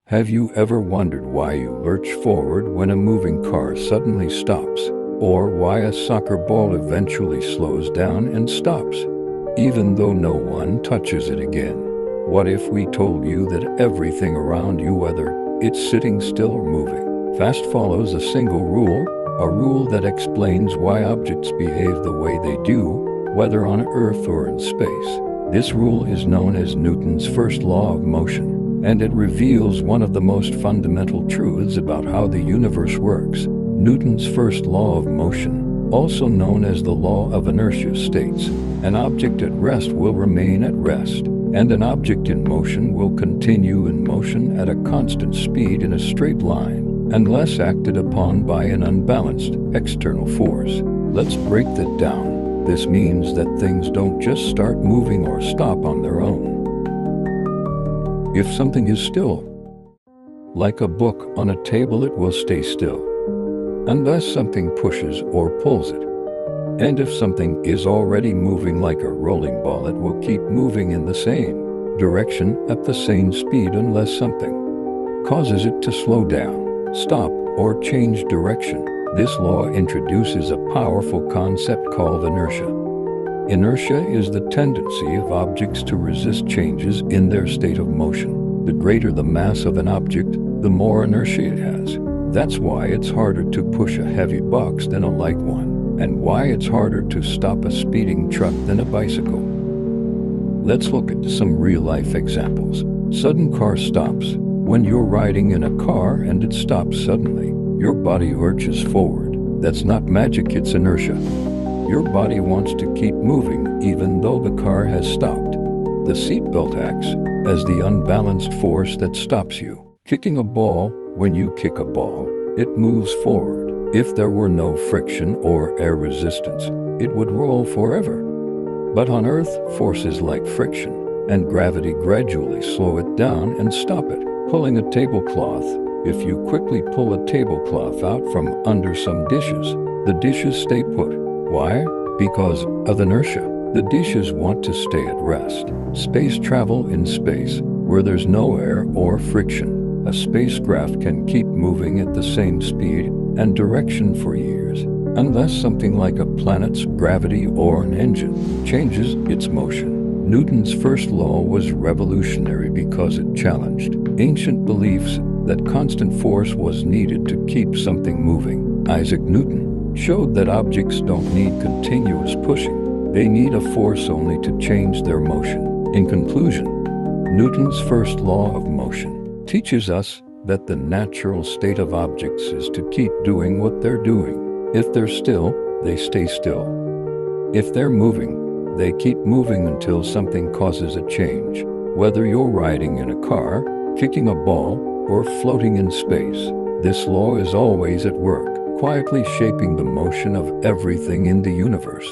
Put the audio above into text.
Have you ever wondered why you lurch forward when a moving car suddenly stops, or why a soccer ball eventually slows down and stops, even though no one touches it again? What if we told you that everything around you, whether it's sitting still or moving fast, follows a single rule, a rule that explains why objects behave the way they do, whether on Earth or in space? This rule is known as Newton's first law of motion, and it reveals one of the most fundamental truths about how the universe works. Newton's first law of motion, also known as the law of inertia, states, an object at rest will remain at rest, and an object in motion will continue in motion at a constant speed in a straight line, unless acted upon by an unbalanced external force. Let's break that down. This means that things don't just start moving or stop on their own. If something is still, like a book on a table, it will stay still, unless something pushes or pulls it. And if something is already moving, like a rolling ball, it will keep moving in the same direction at the same speed unless something causes it to slow down, stop, or change direction. This law introduces a powerful concept called inertia. Inertia is the tendency of objects to resist changes in their state of motion. The greater the mass of an object, the more inertia it has. That's why it's harder to push a heavy box than a light one, and why it's harder to stop a speeding truck than a bicycle. Let's look at some real-life examples. Sudden car stops. When you're riding in a car and it stops suddenly, your body lurches forward. That's not magic, it's inertia. Your body wants to keep moving even though the car has stopped. The seatbelt acts as the unbalanced force that stops you. Kicking a ball, when you kick a ball, it moves forward. If there were no friction or air resistance, it would roll forever. But on Earth, forces like friction and gravity gradually slow it down and stop it. Pulling a tablecloth. If you quickly pull a tablecloth out from under some dishes, the dishes stay put. Why? Because of inertia. The dishes want to stay at rest. Space travel. In space, where there's no air or friction, a spacecraft can keep moving at the same speed and direction for years, unless something like a planet's gravity or an engine changes its motion. Newton's first law was revolutionary because it challenged ancient beliefs that constant force was needed to keep something moving. Isaac Newton showed that objects don't need continuous pushing. They need a force only to change their motion. In conclusion, Newton's first law of motion teaches us that the natural state of objects is to keep doing what they're doing. If they're still, they stay still. If they're moving, they keep moving until something causes a change. Whether you're riding in a car, kicking a ball, or floating in space, this law is always at work, quietly shaping the motion of everything in the universe.